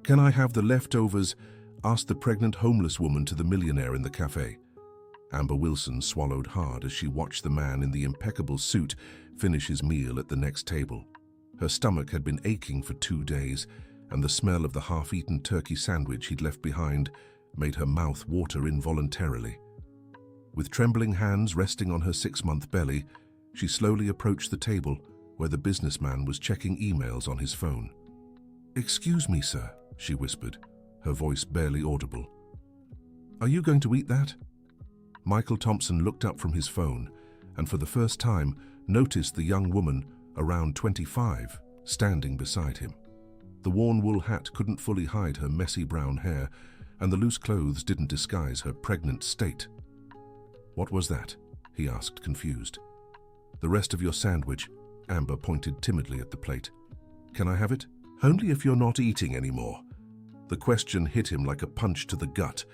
"Can I have the leftovers?" asked the pregnant homeless woman to the millionaire in the cafe. Amber Wilson swallowed hard as she watched the man in the impeccable suit finish his meal at the next table. Her stomach had been aching for 2 days, and the smell of the half-eaten turkey sandwich he'd left behind made her mouth water involuntarily. With trembling hands resting on her 6-month belly, she slowly approached the table where the businessman was checking emails on his phone. "Excuse me, sir," she whispered, her voice barely audible. "Are you going to eat that?" Michael Thompson looked up from his phone and for the first time noticed the young woman, around 25, standing beside him. The worn wool hat couldn't fully hide her messy brown hair, and the loose clothes didn't disguise her pregnant state. "What was that?" he asked, confused. "The rest of your sandwich." Amber pointed timidly at the plate. "Can I have it?" "Only if you're not eating anymore." The question hit him like a punch to the gut.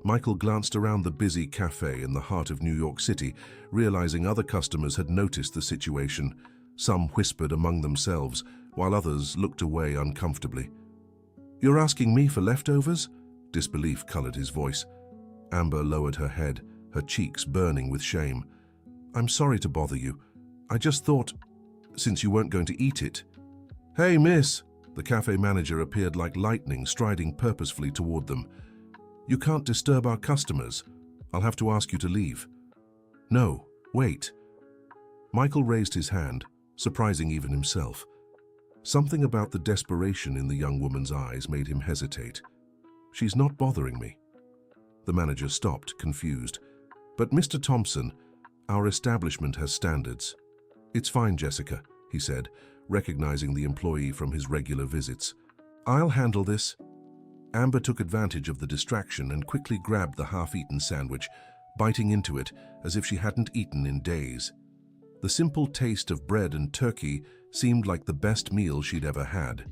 Michael glanced around the busy cafe in the heart of New York City, realizing other customers had noticed the situation. Some whispered among themselves, while others looked away uncomfortably. "You're asking me for leftovers?" Disbelief colored his voice. Amber lowered her head, her cheeks burning with shame. "I'm sorry to bother you. I just thought, since you weren't going to eat it." "Hey, miss!" The cafe manager appeared like lightning, striding purposefully toward them. "You can't disturb our customers. I'll have to ask you to leave." "No, wait." Michael raised his hand, surprising even himself. Something about the desperation in the young woman's eyes made him hesitate. "She's not bothering me." The manager stopped, confused. "But Mr. Thompson, our establishment has standards." "It's fine, Jessica," he said, recognizing the employee from his regular visits. "I'll handle this." Amber took advantage of the distraction and quickly grabbed the half-eaten sandwich, biting into it as if she hadn't eaten in days. The simple taste of bread and turkey seemed like the best meal she'd ever had.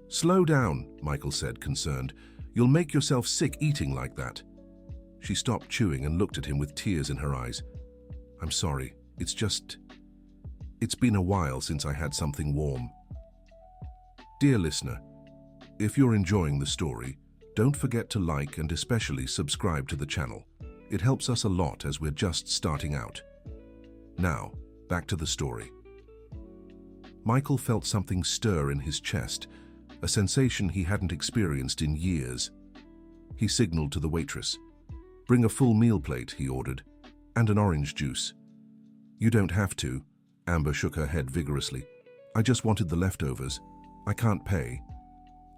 "Slow down," Michael said, concerned. "You'll make yourself sick eating like that." She stopped chewing and looked at him with tears in her eyes. "I'm sorry. It's been a while since I had something warm." Dear listener, if you're enjoying the story, don't forget to like and especially subscribe to the channel. It helps us a lot as we're just starting out. Now, back to the story. Michael felt something stir in his chest, a sensation he hadn't experienced in years. He signaled to the waitress. "Bring a full meal plate," he ordered, "and an orange juice." "You don't have to." Amber shook her head vigorously. "I just wanted the leftovers. I can't pay."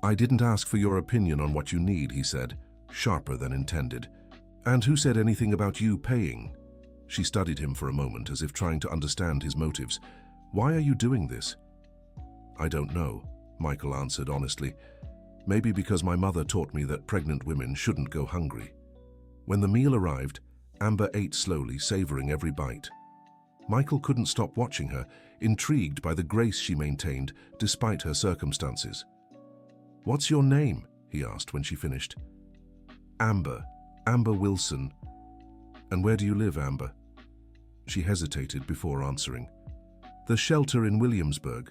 "I didn't ask for your opinion on what you need," he said, sharper than intended. "And who said anything about you paying?" She studied him for a moment, as if trying to understand his motives. "Why are you doing this?" "I don't know," Michael answered honestly. "Maybe because my mother taught me that pregnant women shouldn't go hungry." When the meal arrived, Amber ate slowly, savoring every bite. Michael couldn't stop watching her, intrigued by the grace she maintained despite her circumstances. "What's your name?" he asked when she finished. "Amber Wilson." "And where do you live, Amber?" She hesitated before answering. "The shelter in Williamsburg,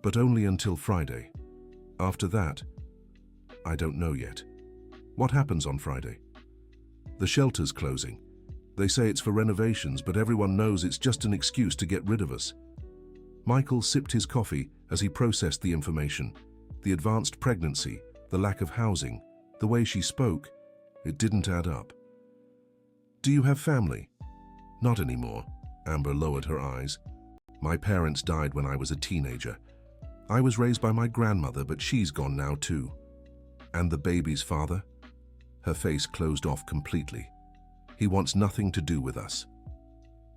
but only until Friday. After that, I don't know yet." "What happens on Friday?" "The shelter's closing. They say it's for renovations, but everyone knows it's just an excuse to get rid of us." Michael sipped his coffee as he processed the information. The advanced pregnancy, the lack of housing, the way she spoke, it didn't add up. "Do you have family?" "Not anymore." Amber lowered her eyes. "My parents died when I was a teenager. I was raised by my grandmother, but she's gone now too." "And the baby's father?" Her face closed off completely. "He wants nothing to do with us."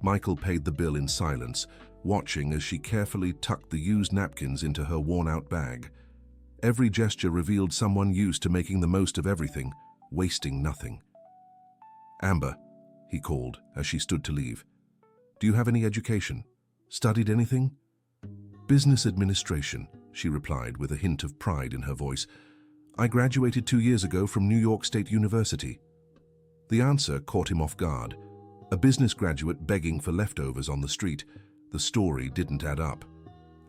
Michael paid the bill in silence, watching as she carefully tucked the used napkins into her worn-out bag. Every gesture revealed someone used to making the most of everything, wasting nothing. "Amber," he called as she stood to leave. "Do you have any education? Studied anything?" "Business administration," she replied with a hint of pride in her voice. "I graduated 2 years ago from New York State University." The answer caught him off guard. A business graduate begging for leftovers on the street. The story didn't add up.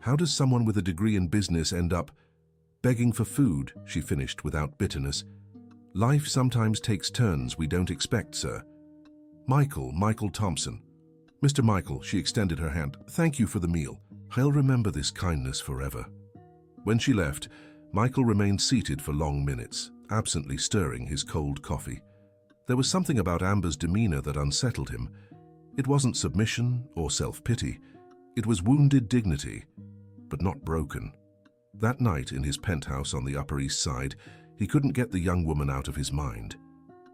How does someone with a degree in business end up? Begging for food, she finished without bitterness. Life sometimes takes turns we don't expect, sir. Michael Thompson. Mr. Michael, she extended her hand. Thank you for the meal. I'll remember this kindness forever. When she left, Michael remained seated for long minutes, absently stirring his cold coffee. There was something about Amber's demeanor that unsettled him. It wasn't submission or self-pity. It was wounded dignity, but not broken. That night in his penthouse on the Upper East Side, he couldn't get the young woman out of his mind.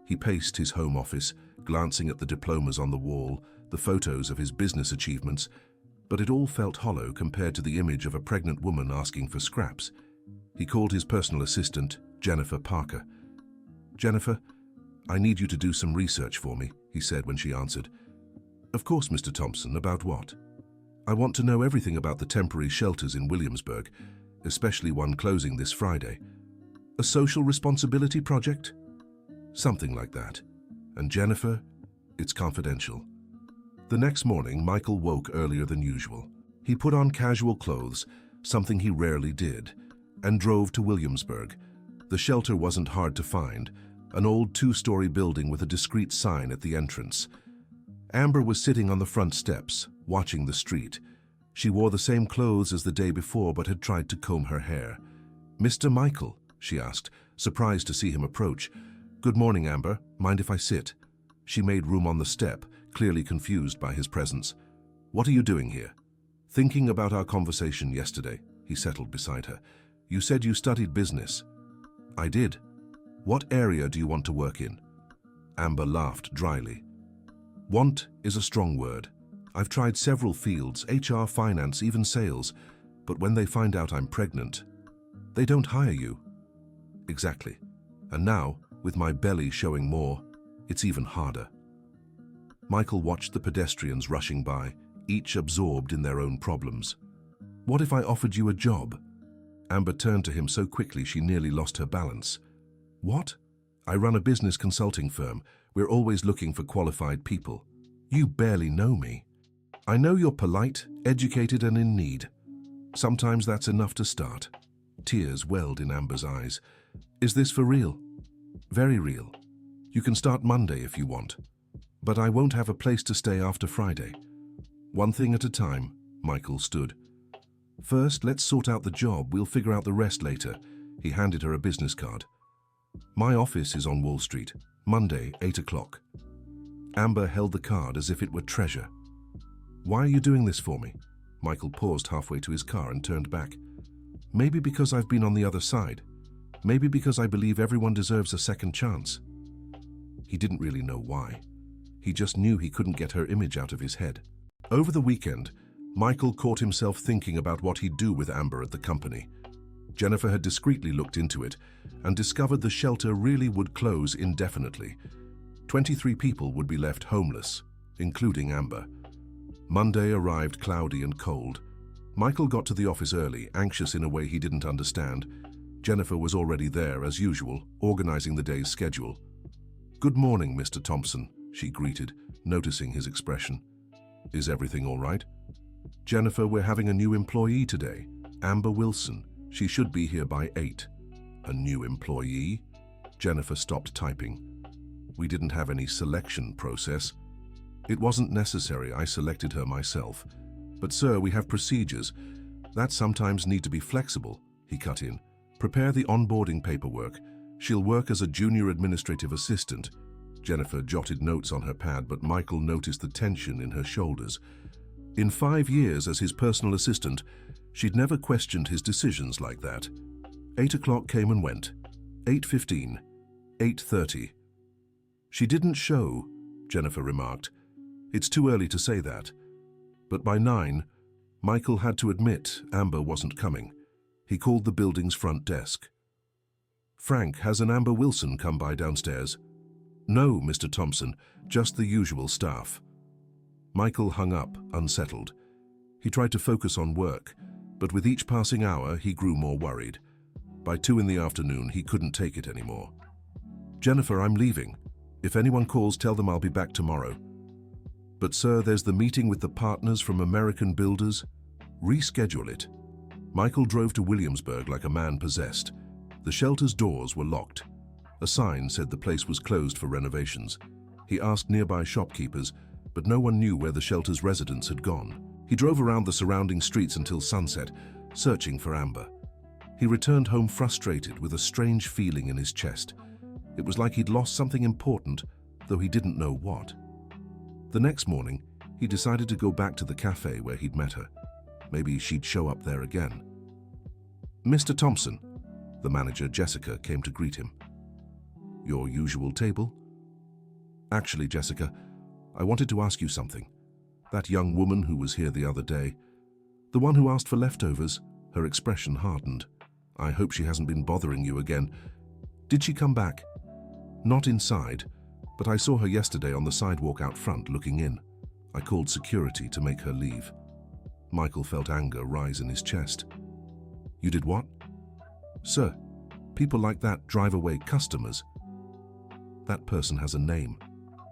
He paced his home office, glancing at the diplomas on the wall, the photos of his business achievements, but it all felt hollow compared to the image of a pregnant woman asking for scraps. He called his personal assistant, Jennifer Parker. "Jennifer, I need you to do some research for me," he said when she answered. "Of course, Mr. Thompson, about what?" "I want to know everything about the temporary shelters in Williamsburg, especially one closing this Friday." "A social responsibility project?" "Something like that. And Jennifer, it's confidential." The next morning, Michael woke earlier than usual. He put on casual clothes, something he rarely did, and drove to Williamsburg. The shelter wasn't hard to find, an old two-story building with a discreet sign at the entrance. Amber was sitting on the front steps, watching the street. She wore the same clothes as the day before but had tried to comb her hair. "Mr. Michael?" she asked, surprised to see him approach. "Good morning, Amber. Mind if I sit?" She made room on the step, clearly confused by his presence. "What are you doing here?" "Thinking about our conversation yesterday," he settled beside her. "You said you studied business." "I did. What area do you want to work in?" Amber laughed dryly. "Want is a strong word. I've tried several fields, HR, finance, even sales, but when they find out I'm pregnant, they don't hire you." "Exactly. And now, with my belly showing more, it's even harder." Michael watched the pedestrians rushing by, each absorbed in their own problems. "What if I offered you a job?" Amber turned to him so quickly she nearly lost her balance. "What?" "I run a business consulting firm. We're always looking for qualified people." "You barely know me." "I know you're polite, educated, and in need. Sometimes that's enough to start." Tears welled in Amber's eyes. "Is this for real?" "Very real. You can start Monday if you want. But I won't have a place to stay after Friday." "One thing at a time," Michael stood. "First, let's sort out the job. We'll figure out the rest later." He handed her a business card. "My office is on Wall Street, Monday, 8 o'clock. Amber held the card as if it were treasure. "Why are you doing this for me?" Michael paused halfway to his car and turned back. "Maybe because I've been on the other side. Maybe because I believe everyone deserves a second chance." He didn't really know why. He just knew he couldn't get her image out of his head. Over the weekend, Michael caught himself thinking about what he'd do with Amber at the company. Jennifer had discreetly looked into it and discovered the shelter really would close indefinitely. 23 people would be left homeless, including Amber. Monday arrived cloudy and cold. Michael got to the office early, anxious in a way he didn't understand. Jennifer was already there, as usual, organizing the day's schedule. "Good morning, Mr. Thompson," she greeted, noticing his expression. "Is everything all right?" "Jennifer, we're having a new employee today, Amber Wilson. She should be here by 8. "A new employee?" Jennifer stopped typing. "We didn't have any selection process." "It wasn't necessary. I selected her myself. But sir, we have procedures that sometimes need to be flexible," he cut in. "Prepare the onboarding paperwork. She'll work as a junior administrative assistant." Jennifer jotted notes on her pad, but Michael noticed the tension in her shoulders. In 5 years as his personal assistant, she'd never questioned his decisions like that. 8 o'clock came and went. 8:15. 8:30. "She didn't show," Jennifer remarked. "It's too early to say that." But by 9, Michael had to admit Amber wasn't coming. He called the building's front desk. "Frank, has an Amber Wilson come by downstairs?" "No, Mr. Thompson, just the usual staff." Michael hung up, unsettled. He tried to focus on work, but with each passing hour, he grew more worried. By 2 in the afternoon, he couldn't take it anymore. "Jennifer, I'm leaving. If anyone calls, tell them I'll be back tomorrow." "But sir, there's the meeting with the partners from American Builders." "Reschedule it." Michael drove to Williamsburg like a man possessed. The shelter's doors were locked. A sign said the place was closed for renovations. He asked nearby shopkeepers, but no one knew where the shelter's residents had gone. He drove around the surrounding streets until sunset, searching for Amber. He returned home frustrated with a strange feeling in his chest. It was like he'd lost something important, though he didn't know what. The next morning, he decided to go back to the cafe where he'd met her. Maybe she'd show up there again. "Mr. Thompson," the manager, Jessica, came to greet him. "Your usual table?" "Actually, Jessica, I wanted to ask you something. That young woman who was here the other day, the one who asked for leftovers," her expression hardened. "I hope she hasn't been bothering you again. Did she come back?" "Not inside, but I saw her yesterday on the sidewalk out front looking in. I called security to make her leave." Michael felt anger rise in his chest. "You did what?" "Sir, people like that drive away customers." "That person has a name.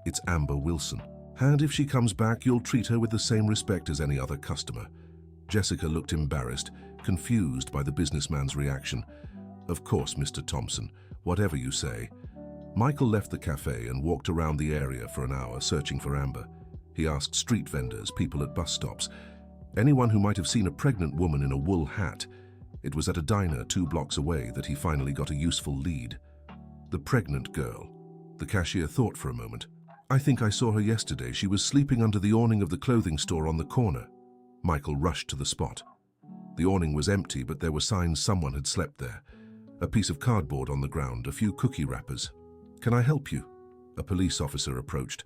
It's Amber Wilson. And if she comes back, you'll treat her with the same respect as any other customer." Jessica looked embarrassed, confused by the businessman's reaction. "Of course, Mr. Thompson, whatever you say." Michael left the cafe and walked around the area for an hour searching for Amber. He asked street vendors, people at bus stops, anyone who might have seen a pregnant woman in a wool hat. It was at a diner 2 blocks away that he finally got a useful lead. The pregnant girl. The cashier thought for a moment. "I think I saw her yesterday. She was sleeping under the awning of the clothing store on the corner." Michael rushed to the spot. The awning was empty, but there were signs someone had slept there. A piece of cardboard on the ground, a few cookie wrappers. "Can I help you?" A police officer approached.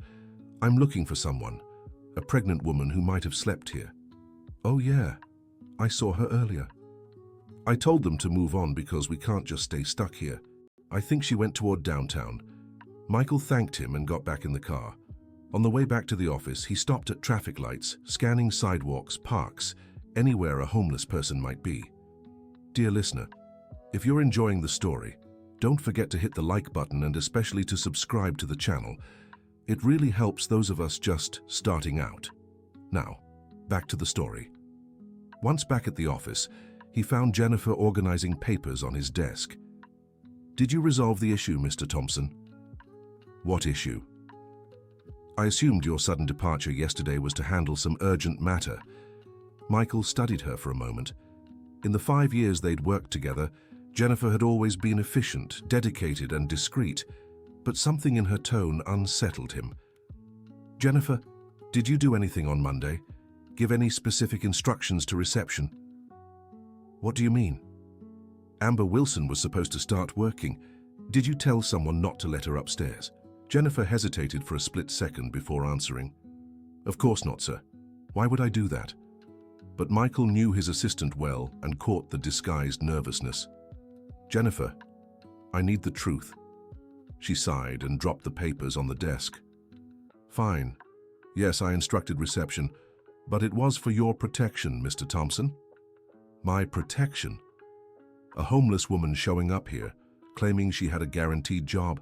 "I'm looking for someone, a pregnant woman who might have slept here." "Oh yeah, I saw her earlier." "I told them to move on because we can't just stay stuck here. I think she went toward downtown." Michael thanked him and got back in the car. On the way back to the office, he stopped at traffic lights, scanning sidewalks, parks, anywhere a homeless person might be. Dear listener, if you're enjoying the story, don't forget to hit the like button and especially to subscribe to the channel. It really helps those of us just starting out. Now, back to the story. Once back at the office, he found Jennifer organizing papers on his desk. "Did you resolve the issue, Mr. Thompson?" "What issue?" "I assumed your sudden departure yesterday was to handle some urgent matter." Michael studied her for a moment. In the 5 years they'd worked together, Jennifer had always been efficient, dedicated, and discreet, but something in her tone unsettled him. "Jennifer, did you do anything on Monday? Give any specific instructions to reception?" "What do you mean?" "Amber Wilson was supposed to start working. Did you tell someone not to let her upstairs?" Jennifer hesitated for a split second before answering. "Of course not, sir. Why would I do that?" But Michael knew his assistant well and caught the disguised nervousness. "Jennifer, I need the truth." She sighed and dropped the papers on the desk. "Fine. Yes, I instructed reception, but it was for your protection, Mr. Thompson." "My protection?" A homeless woman showing up here, claiming she had a guaranteed job.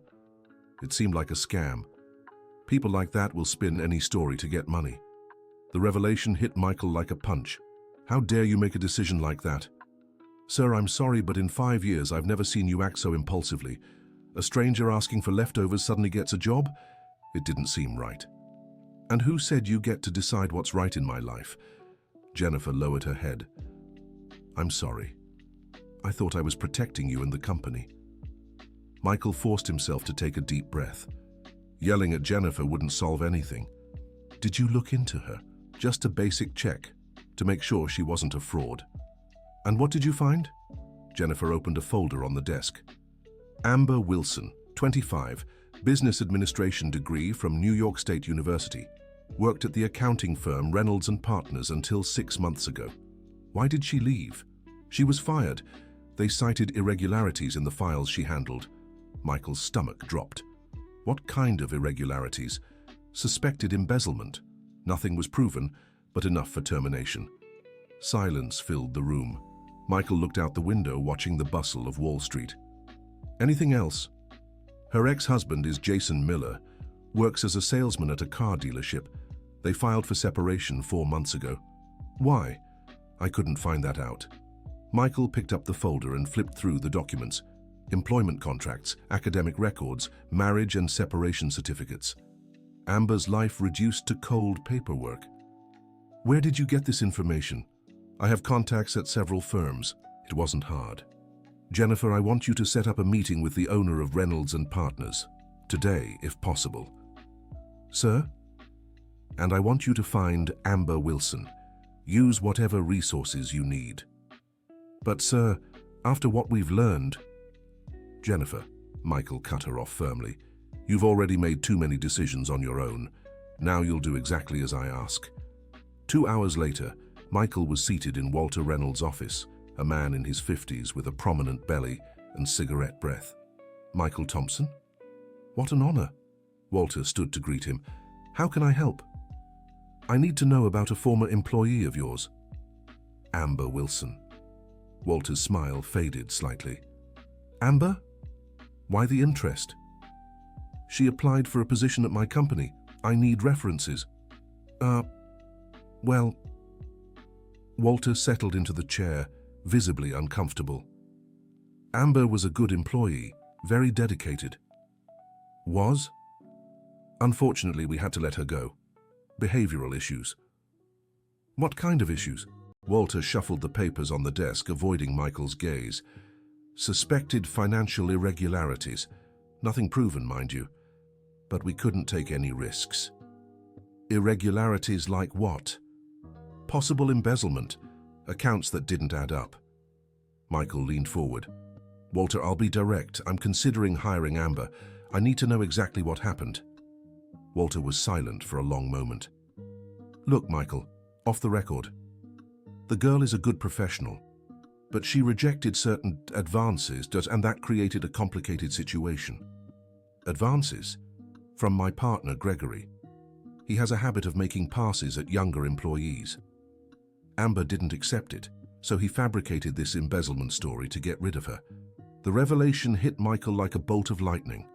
It seemed like a scam. People like that will spin any story to get money. The revelation hit Michael like a punch. "How dare you make a decision like that?" "Sir, I'm sorry, but in 5 years I've never seen you act so impulsively. A stranger asking for leftovers suddenly gets a job? It didn't seem right." "And who said you get to decide what's right in my life?" Jennifer lowered her head. "I'm sorry. I thought I was protecting you and the company." Michael forced himself to take a deep breath. Yelling at Jennifer wouldn't solve anything. "Did you look into her? Just a basic check, to make sure she wasn't a fraud." "And what did you find?" Jennifer opened a folder on the desk. "Amber Wilson, 25, business administration degree from New York State University. Worked at the accounting firm Reynolds and Partners until 6 months ago." "Why did she leave?" "She was fired. They cited irregularities in the files she handled." Michael's stomach dropped. What kind of irregularities? Suspected embezzlement. Nothing was proven, but enough for termination. Silence filled the room. Michael looked out the window, watching the bustle of Wall Street. "Anything else?" "Her ex-husband is Jason Miller, works as a salesman at a car dealership. They filed for separation 4 months ago." "Why?" "I couldn't find that out." Michael picked up the folder and flipped through the documents. Employment contracts, academic records, marriage and separation certificates. Amber's life reduced to cold paperwork. Where did you get this information? I have contacts at several firms. It wasn't hard. Jennifer, I want you to set up a meeting with the owner of Reynolds and Partners. Today, if possible. Sir? And I want you to find Amber Wilson. Use whatever resources you need. But sir, after what we've learned... Jennifer, Michael cut her off firmly. You've already made too many decisions on your own. Now you'll do exactly as I ask. 2 hours later, Michael was seated in Walter Reynolds' office, a man in his 50s with a prominent belly and cigarette breath. Michael Thompson? What an honor. Walter stood to greet him. How can I help? I need to know about a former employee of yours. Amber Wilson. Walter's smile faded slightly. Amber? Why the interest? She applied for a position at my company. I need references. Well... Walter settled into the chair, visibly uncomfortable. Amber was a good employee, very dedicated. Was? Unfortunately, we had to let her go. Behavioral issues. What kind of issues? Walter shuffled the papers on the desk, avoiding Michael's gaze. Suspected financial irregularities. Nothing proven, mind you. But we couldn't take any risks. Irregularities like what? Possible embezzlement. Accounts that didn't add up. Michael leaned forward. Walter, I'll be direct. I'm considering hiring Amber. I need to know exactly what happened. Walter was silent for a long moment. Look, Michael, off the record. The girl is a good professional, but she rejected certain advances, and that created a complicated situation. Advances? From my partner, Gregory. He has a habit of making passes at younger employees. Amber didn't accept it, so he fabricated this embezzlement story to get rid of her. The revelation hit Michael like a bolt of lightning.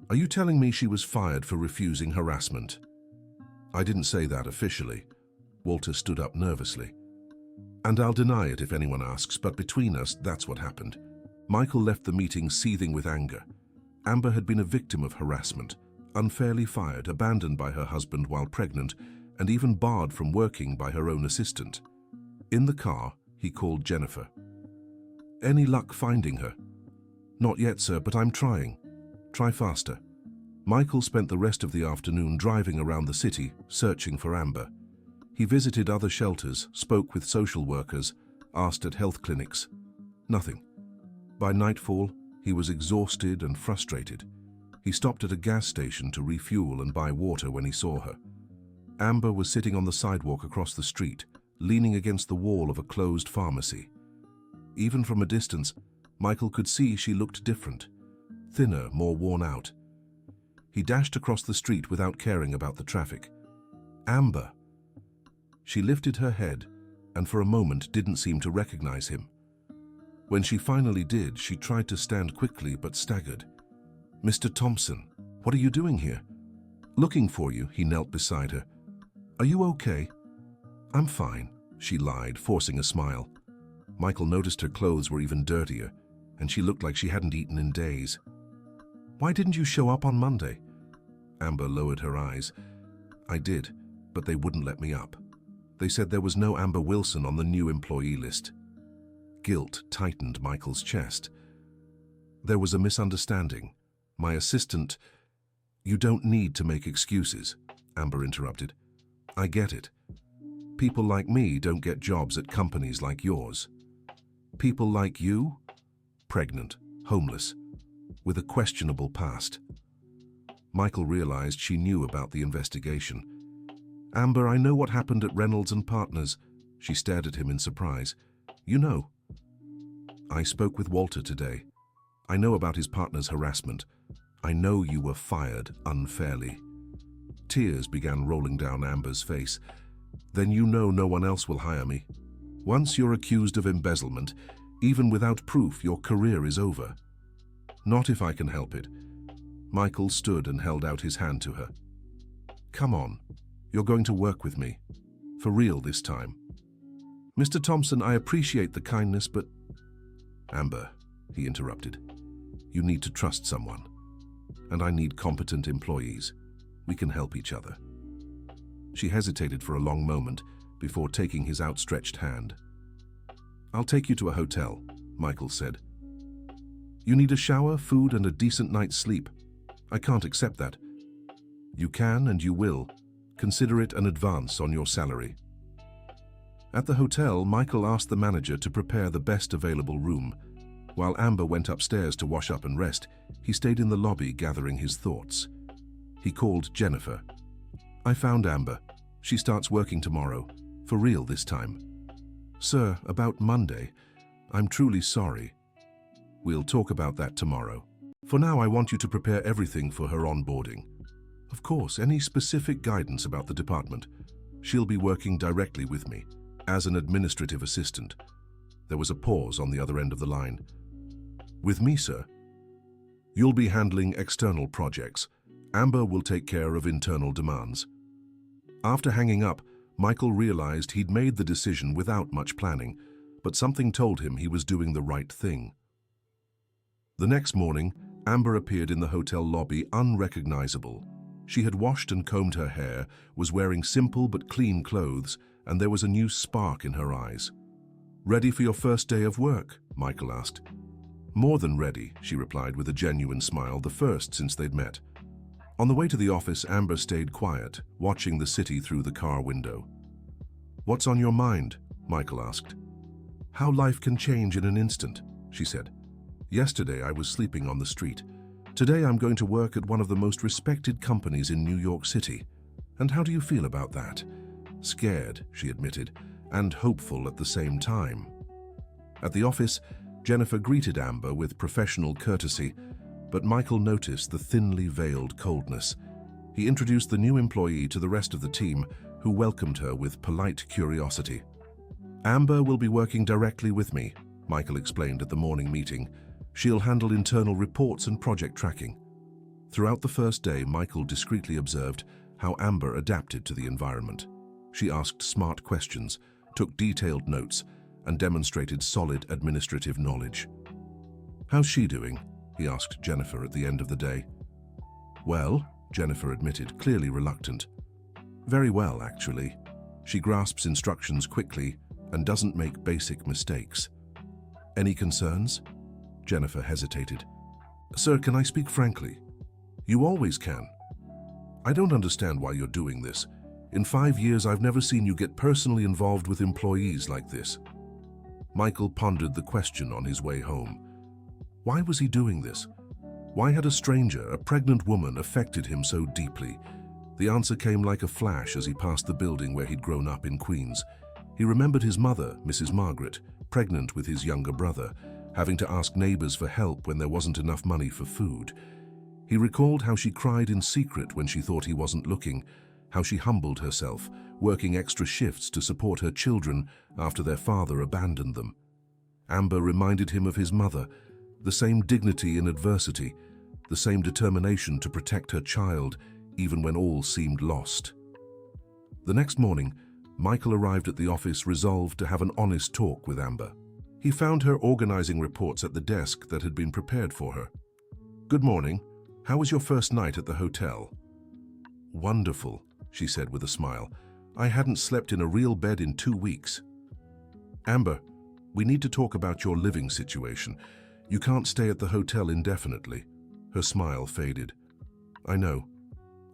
Are you telling me she was fired for refusing harassment? I didn't say that officially. Walter stood up nervously. And I'll deny it if anyone asks, but between us, that's what happened. Michael left the meeting seething with anger. Amber had been a victim of harassment, unfairly fired, abandoned by her husband while pregnant, and even barred from working by her own assistant. In the car, he called Jennifer. Any luck finding her? Not yet, sir, but I'm trying. Try faster. Michael spent the rest of the afternoon driving around the city, searching for Amber. He visited other shelters, spoke with social workers, asked at health clinics. Nothing. By nightfall, he was exhausted and frustrated. He stopped at a gas station to refuel and buy water when he saw her. Amber was sitting on the sidewalk across the street, leaning against the wall of a closed pharmacy. Even from a distance, Michael could see she looked different, thinner, more worn out. He dashed across the street without caring about the traffic. Amber! She lifted her head and for a moment didn't seem to recognize him. When she finally did, she tried to stand quickly but staggered. Mr. Thompson, what are you doing here? Looking for you, he knelt beside her. Are you okay? I'm fine, she lied, forcing a smile. Michael noticed her clothes were even dirtier, and she looked like she hadn't eaten in days. Why didn't you show up on Monday? Amber lowered her eyes. I did, but they wouldn't let me up. They said there was no Amber Wilson on the new employee list. Guilt tightened Michael's chest. There was a misunderstanding. My assistant... You don't need to make excuses, Amber interrupted. I get it. People like me don't get jobs at companies like yours. People like you? Pregnant, homeless, with a questionable past. Michael realized she knew about the investigation. Amber, I know what happened at Reynolds and Partners. She stared at him in surprise. You know. I spoke with Walter today. I know about his partner's harassment. I know you were fired unfairly. Tears began rolling down Amber's face. Then you know no one else will hire me. Once you're accused of embezzlement, even without proof, your career is over. Not if I can help it. Michael stood and held out his hand to her. Come on, you're going to work with me. For real this time. Mr. Thompson, I appreciate the kindness, but... Amber, he interrupted. You need to trust someone. And I need competent employees. We can help each other. She hesitated for a long moment before taking his outstretched hand. I'll take you to a hotel, Michael said. You need a shower, food, and a decent night's sleep. I can't accept that. You can and you will. Consider it an advance on your salary. At the hotel, Michael asked the manager to prepare the best available room. While Amber went upstairs to wash up and rest, he stayed in the lobby gathering his thoughts. He called Jennifer. I found Amber. She starts working tomorrow. For real this time. Sir, about Monday. I'm truly sorry. We'll talk about that tomorrow. For now, I want you to prepare everything for her onboarding. Of course, any specific guidance about the department. She'll be working directly with me, as an administrative assistant. There was a pause on the other end of the line. With me, sir? You'll be handling external projects. Amber will take care of internal demands. After hanging up, Michael realized he'd made the decision without much planning, but something told him he was doing the right thing. The next morning, Amber appeared in the hotel lobby unrecognizable. She had washed and combed her hair, was wearing simple but clean clothes, and there was a new spark in her eyes. Ready for your first day of work? Michael asked. More than ready, she replied with a genuine smile, the first since they'd met. On the way to the office, Amber stayed quiet, watching the city through the car window. What's on your mind? Michael asked. How life can change in an instant, she said. Yesterday I was sleeping on the street. Today I'm going to work at one of the most respected companies in New York City. And how do you feel about that? Scared, she admitted, and hopeful at the same time. At the office, Jennifer greeted Amber with professional courtesy, but Michael noticed the thinly veiled coldness. He introduced the new employee to the rest of the team, who welcomed her with polite curiosity. Amber will be working directly with me, Michael explained at the morning meeting. She'll handle internal reports and project tracking. Throughout the first day, Michael discreetly observed how Amber adapted to the environment. She asked smart questions, took detailed notes, and demonstrated solid administrative knowledge. How's she doing? He asked Jennifer at the end of the day. Well, Jennifer admitted, clearly reluctant. Very well, actually. She grasps instructions quickly and doesn't make basic mistakes. Any concerns? Jennifer hesitated. Sir, can I speak frankly? You always can. I don't understand why you're doing this. In 5 years, I've never seen you get personally involved with employees like this. Michael pondered the question on his way home. Why was he doing this? Why had a stranger, a pregnant woman, affected him so deeply? The answer came like a flash as he passed the building where he'd grown up in Queens. He remembered his mother, Mrs. Margaret, pregnant with his younger brother, having to ask neighbors for help when there wasn't enough money for food. He recalled how she cried in secret when she thought he wasn't looking, how she humbled herself, working extra shifts to support her children after their father abandoned them. Amber reminded him of his mother, the same dignity in adversity, the same determination to protect her child even when all seemed lost. The next morning, Michael arrived at the office resolved to have an honest talk with Amber. He found her organizing reports at the desk that had been prepared for her. Good morning. How was your first night at the hotel? Wonderful, she said with a smile. I hadn't slept in a real bed in 2 weeks. Amber, we need to talk about your living situation. You can't stay at the hotel indefinitely. Her smile faded. I know.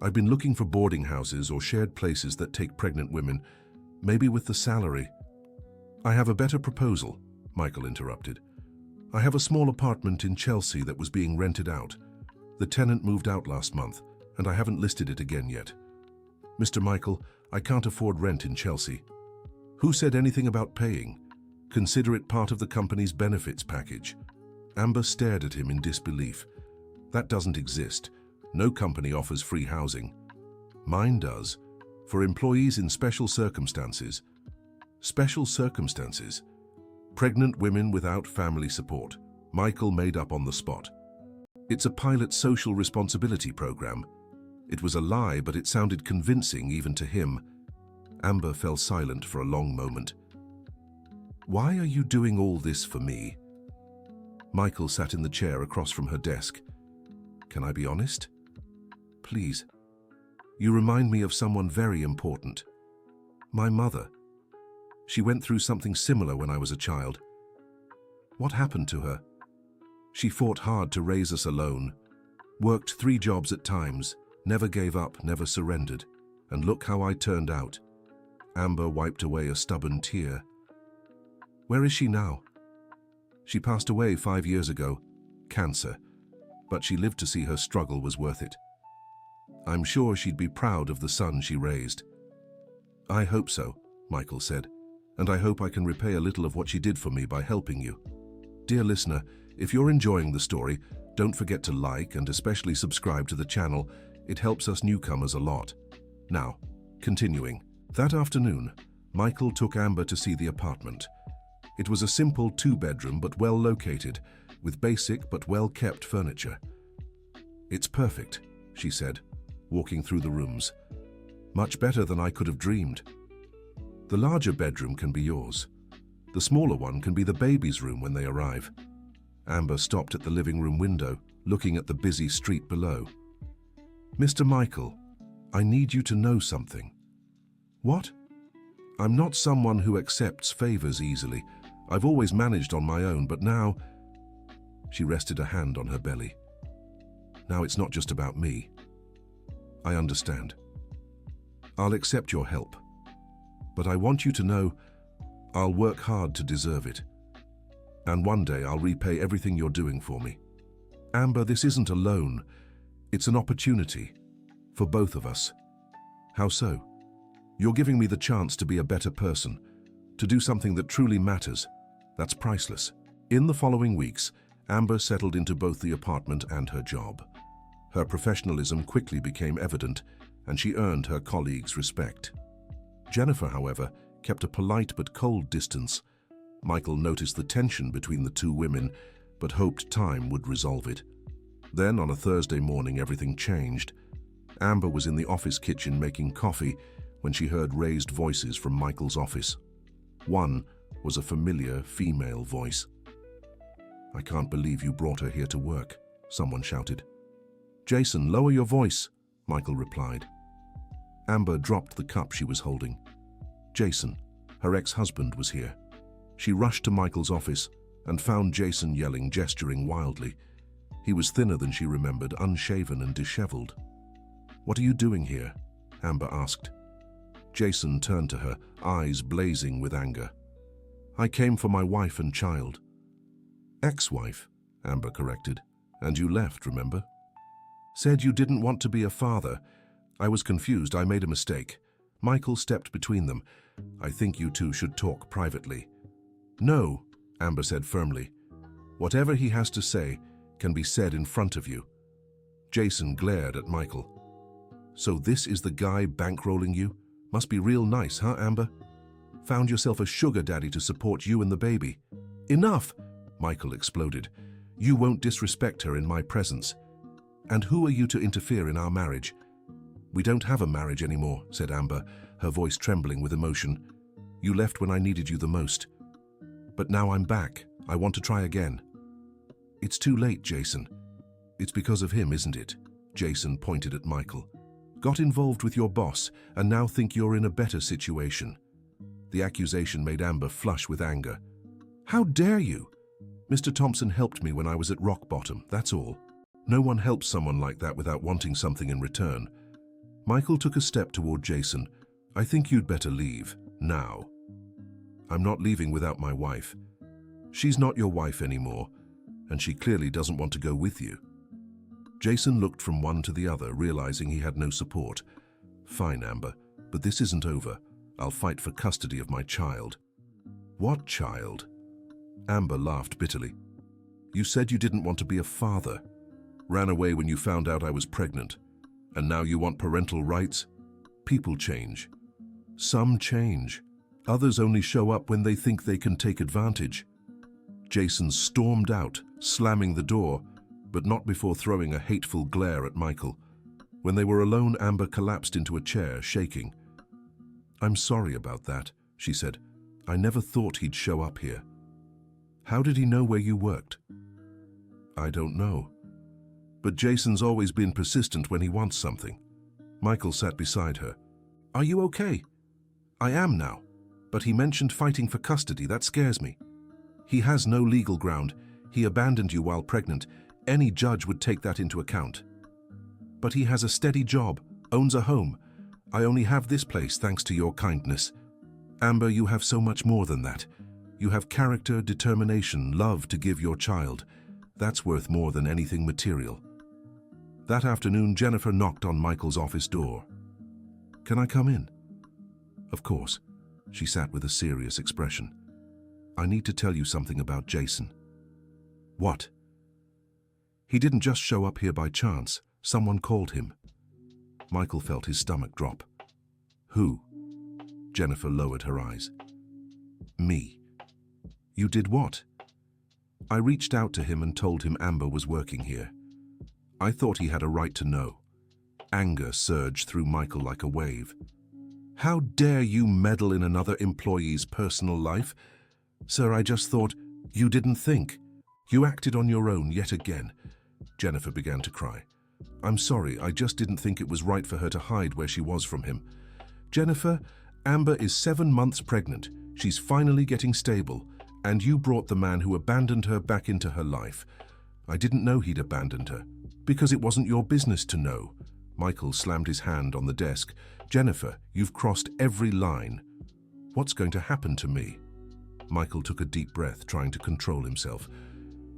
I've been looking for boarding houses or shared places that take pregnant women, maybe with the salary. I have a better proposal, Michael interrupted. I have a small apartment in Chelsea that was being rented out. The tenant moved out last month, and I haven't listed it again yet. Mr. Michael, I can't afford rent in Chelsea. Who said anything about paying? Consider it part of the company's benefits package. Amber stared at him in disbelief. That doesn't exist. No company offers free housing. Mine does. For employees in special circumstances. Special circumstances? Pregnant women without family support. Michael made up on the spot. It's a pilot social responsibility program. It was a lie, but it sounded convincing even to him. Amber fell silent for a long moment. Why are you doing all this for me? Michael sat in the chair across from her desk. Can I be honest? Please. You remind me of someone very important. My mother. She went through something similar when I was a child. What happened to her? She fought hard to raise us alone, worked 3 jobs at times, never gave up, never surrendered. And look how I turned out. Amber wiped away a stubborn tear. Where is she now? She passed away 5 years ago, cancer, but she lived to see her struggle was worth it. I'm sure she'd be proud of the son she raised. I hope so, Michael said, and I hope I can repay a little of what she did for me by helping you. Dear listener, if you're enjoying the story, don't forget to like and especially subscribe to the channel. It helps us newcomers a lot. Now, continuing. That afternoon, Michael took Amber to see the apartment. It was a simple 2-bedroom but well located, with basic but well-kept furniture. It's perfect, she said, walking through the rooms. Much better than I could have dreamed. The larger bedroom can be yours. The smaller one can be the baby's room when they arrive. Amber stopped at the living room window, looking at the busy street below. Mr. Michael, I need you to know something. What? I'm not someone who accepts favors easily. I've always managed on my own, but now... She rested a hand on her belly. Now it's not just about me. I understand. I'll accept your help. But I want you to know I'll work hard to deserve it. And one day I'll repay everything you're doing for me. Amber, this isn't a loan. It's an opportunity. For both of us. How so? You're giving me the chance to be a better person, to do something that truly matters. That's priceless. In the following weeks, Amber settled into both the apartment and her job. Her professionalism quickly became evident, and she earned her colleagues' respect. Jennifer, however, kept a polite but cold distance. Michael noticed the tension between the 2 women, but hoped time would resolve it. Then, on a Thursday morning, everything changed. Amber was in the office kitchen making coffee when she heard raised voices from Michael's office. One was a familiar female voice. I can't believe you brought her here to work, someone shouted. Jason, lower your voice, Michael replied. Amber dropped the cup she was holding. Jason, her ex-husband, was here. She rushed to Michael's office and found Jason yelling, gesturing wildly. He was thinner than she remembered, unshaven and disheveled. What are you doing here? Amber asked. Jason turned to her, eyes blazing with anger. I came for my wife and child. Ex-wife, Amber corrected. And you left, remember? Said you didn't want to be a father. I was confused. I made a mistake. Michael stepped between them. I think you two should talk privately. No, Amber said firmly. Whatever he has to say can be said in front of you. Jason glared at Michael. So this is the guy bankrolling you? Must be real nice, huh, Amber? Found yourself a sugar daddy to support you and the baby. Enough, Michael exploded. You won't disrespect her in my presence. And who are you to interfere in our marriage? We don't have a marriage anymore, said Amber, her voice trembling with emotion. You left when I needed you the most. But now I'm back. I want to try again. It's too late, Jason. It's because of him, isn't it? Jason pointed at Michael. Got involved with your boss and now think you're in a better situation. The accusation made Amber flush with anger. How dare you? Mr. Thompson helped me when I was at rock bottom, that's all. No one helps someone like that without wanting something in return. Michael took a step toward Jason. I think you'd better leave, now. I'm not leaving without my wife. She's not your wife anymore, and she clearly doesn't want to go with you. Jason looked from one to the other, realizing he had no support. Fine, Amber, but this isn't over. I'll fight for custody of my child. What child? Amber laughed bitterly. You said you didn't want to be a father. Ran away when you found out I was pregnant. And now you want parental rights? People change. Some change. Others only show up when they think they can take advantage. Jason stormed out, slamming the door, but not before throwing a hateful glare at Michael. When they were alone, Amber collapsed into a chair, shaking. I'm sorry about that, she said. I never thought he'd show up here. How did he know where you worked? I don't know. But Jason's always been persistent when he wants something. Michael sat beside her. Are you okay? I am now. But he mentioned fighting for custody. That scares me. He has no legal ground. He abandoned you while pregnant. Any judge would take that into account. But he has a steady job, owns a home. I only have this place thanks to your kindness. Amber, you have so much more than that. You have character, determination, love to give your child. That's worth more than anything material. That afternoon, Jennifer knocked on Michael's office door. Can I come in? Of course. She sat with a serious expression. I need to tell you something about Jason. What? He didn't just show up here by chance. Someone called him. Michael felt his stomach drop. Who? Jennifer lowered her eyes. Me. You did what? I reached out to him and told him Amber was working here. I thought he had a right to know. Anger surged through Michael like a wave. How dare you meddle in another employee's personal life? Sir, I just thought you didn't think. You acted on your own yet again. Jennifer began to cry. I'm sorry, I just didn't think it was right for her to hide where she was from him. Jennifer, Amber is 7 months pregnant. She's finally getting stable. And you brought the man who abandoned her back into her life. I didn't know he'd abandoned her. Because it wasn't your business to know. Michael slammed his hand on the desk. Jennifer, you've crossed every line. What's going to happen to me? Michael took a deep breath, trying to control himself.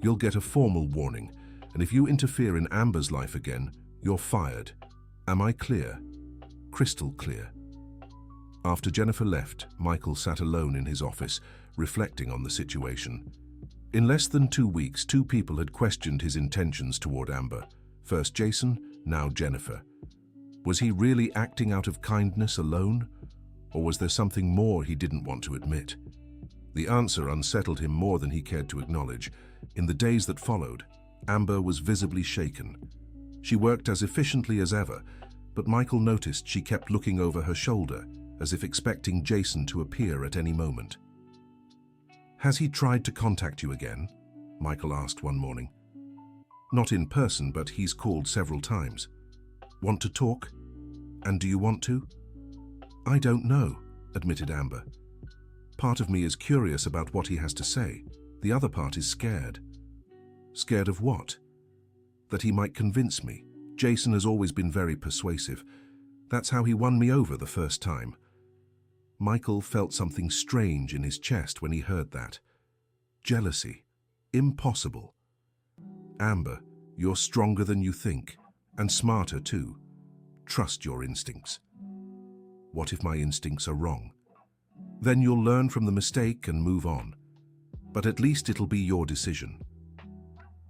You'll get a formal warning, and if you interfere in Amber's life again, you're fired. Am I clear? Crystal clear. After Jennifer left, Michael sat alone in his office, reflecting on the situation. In less than 2 weeks, 2 people had questioned his intentions toward Amber. First Jason, now Jennifer. Was he really acting out of kindness alone? Or was there something more he didn't want to admit? The answer unsettled him more than he cared to acknowledge. In the days that followed, Amber was visibly shaken. She worked as efficiently as ever, but Michael noticed she kept looking over her shoulder, as if expecting Jason to appear at any moment. Has he tried to contact you again? Michael asked one morning. Not in person, but he's called several times. Want to talk? And do you want to? I don't know, admitted Amber. Part of me is curious about what he has to say. The other part is scared. Scared of what? That he might convince me. Jason has always been very persuasive. That's how he won me over the first time. Michael felt something strange in his chest when he heard that. Jealousy. Impossible. Amber, you're stronger than you think, and smarter too. Trust your instincts. What if my instincts are wrong? Then you'll learn from the mistake and move on. But at least it'll be your decision.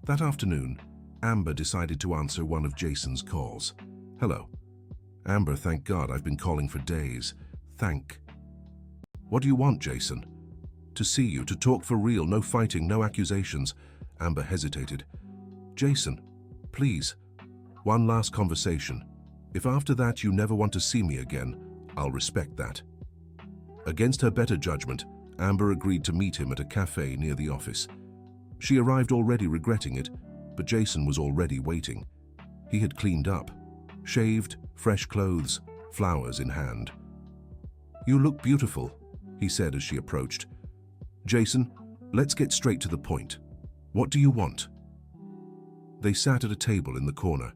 That afternoon, Amber decided to answer one of Jason's calls. Hello. Amber, thank God, I've been calling for days. What do you want, Jason? To see you, to talk for real, no fighting, no accusations. Amber hesitated. Jason, please, one last conversation. If after that you never want to see me again, I'll respect that. Against her better judgment, Amber agreed to meet him at a cafe near the office. She arrived already regretting it, but Jason was already waiting. He had cleaned up, shaved, fresh clothes, flowers in hand. You look beautiful, he said as she approached. Jason, let's get straight to the point. What do you want? They sat at a table in the corner.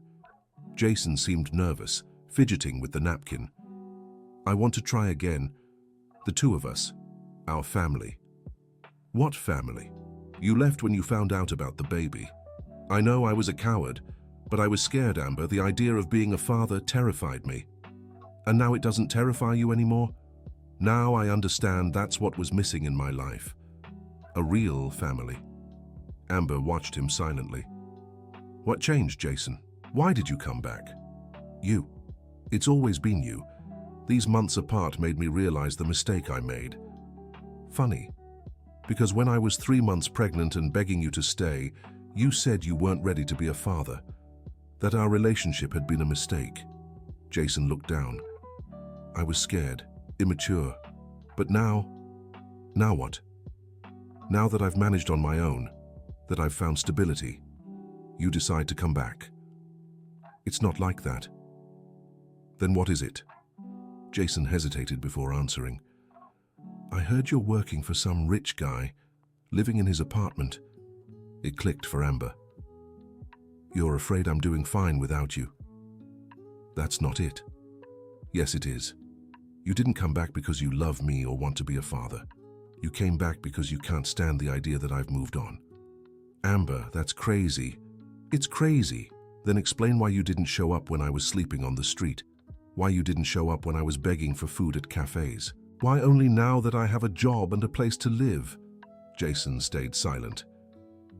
Jason seemed nervous, fidgeting with the napkin. I want to try again. The two of us. Our family. What family? You left when you found out about the baby. I know I was a coward, but I was scared, Amber. The idea of being a father terrified me. And now it doesn't terrify you anymore? Now I understand that's what was missing in my life. A real family. Amber watched him silently. What changed, Jason? Why did you come back? You. It's always been you. These months apart made me realize the mistake I made. Funny, because when I was 3 months pregnant and begging you to stay, you said you weren't ready to be a father, that our relationship had been a mistake. Jason looked down. I was scared, immature, but now Now what? Now that I've managed on my own, that I've found stability, you decide to come back. It's not like that. Then what is it? Jason hesitated before answering. I heard you're working for some rich guy, living in his apartment. It clicked for Amber. You're afraid I'm doing fine without you. That's not it. Yes, it is. You didn't come back because you love me or want to be a father. You came back because you can't stand the idea that I've moved on. Amber, that's crazy. It's crazy. Then explain why you didn't show up when I was sleeping on the street. Why you didn't show up when I was begging for food at cafes. Why only now that I have a job and a place to live? Jason stayed silent.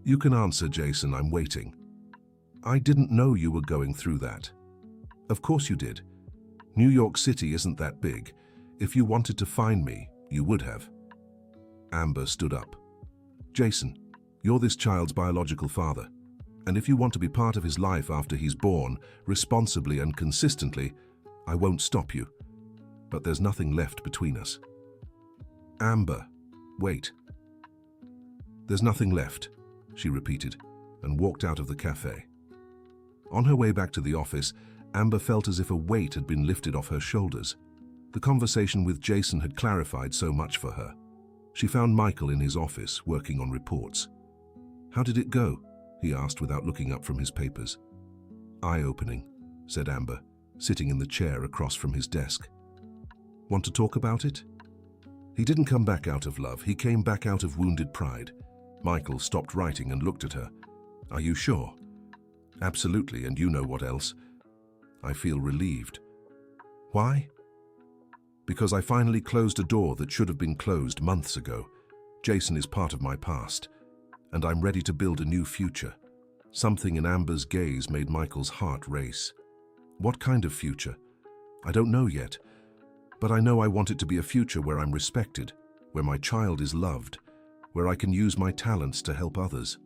You can answer, Jason, I'm waiting. I didn't know you were going through that. Of course you did. New York City isn't that big. If you wanted to find me, you would have. Amber stood up. Jason, you're this child's biological father. And if you want to be part of his life after he's born, responsibly and consistently, I won't stop you. But there's nothing left between us. Amber, wait. There's nothing left, she repeated, and walked out of the cafe. On her way back to the office, Amber felt as if a weight had been lifted off her shoulders. The conversation with Jason had clarified so much for her. She found Michael in his office, working on reports. How did it go? He asked without looking up from his papers. Eye-opening, said Amber, sitting in the chair across from his desk. Want to talk about it? He didn't come back out of love, he came back out of wounded pride. Michael stopped writing and looked at her. Are you sure? Absolutely, and you know what else. I feel relieved. Why? Because I finally closed a door that should have been closed months ago. Jason is part of my past, and I'm ready to build a new future. Something in Amber's gaze made Michael's heart race. What kind of future? I don't know yet, but I know I want it to be a future where I'm respected, where my child is loved, where I can use my talents to help others.